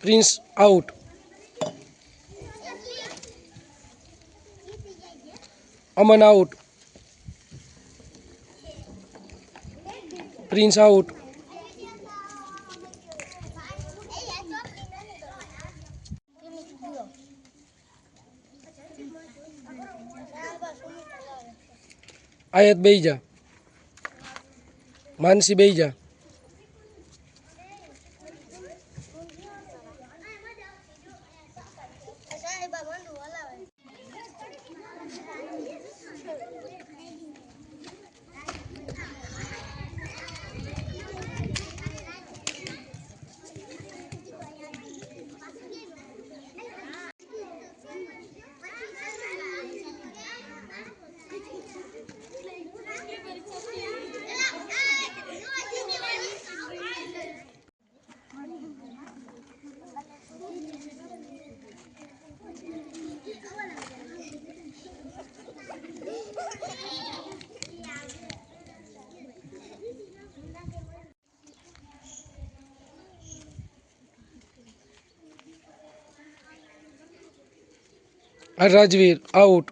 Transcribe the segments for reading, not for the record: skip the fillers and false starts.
Prince out. Aman out. Prince out. Ayat બેજા. માનસી બેજા. Rajveer out.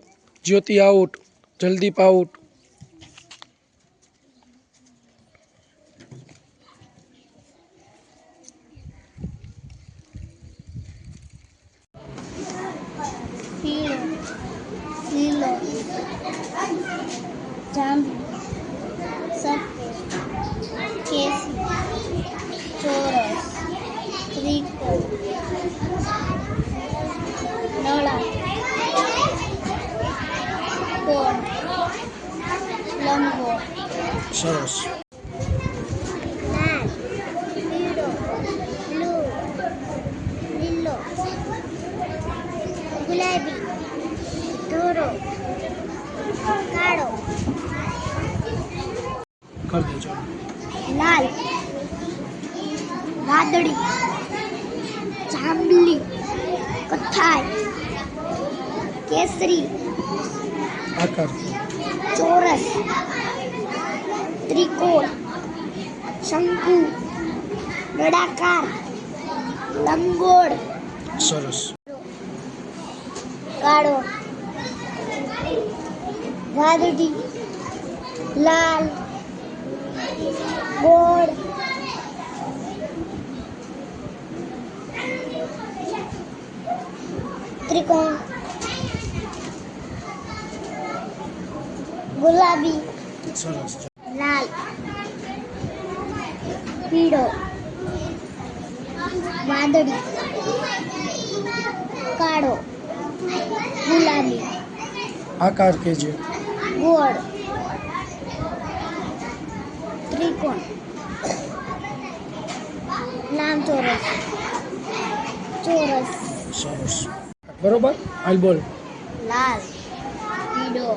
Jyoti out. Jaldeep out. પીળો, લીલો, જાંબલી, સફેદ, કેસરી, ચોરસ, ત્રિકોણ, નળાકાર, કોણ, લંબગોળ. સરસ. લાલ, પીળો, બ્લુ, લીલો, ગુલાબી, ધોળો, કાળો. કરી દેજો. લાલ, વાદળી, જાંબલી, કથ્થાઈ, કેસરી, આકાર. ચોરસ, ત્રિકોણ, શંકુ, નળાકાર, લંબગોળ. સરસ. કાળો, વાદળી, લાલ, ગોળ, ત્રિકોણ, ગુલાબી, સરસ. લાલ, પીળો, વાદળી, કાળો, ગુલાબી, આકાર કેજે. ગોળ, ત્રિકોણ, લંબચોરસ, ચોરસ. સરસ. બરોબર. હાલ બોલ. લાલ, પીળો,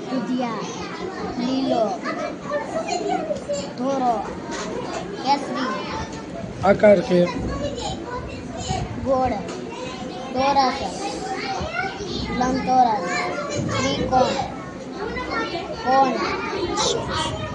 દુધિયા, લીલો, ધોળો, કેસરી, આકાર કે. ગોળ, ચોરસ, લંબચોરસ, ત્રિકોણ, કોણ. સરસ.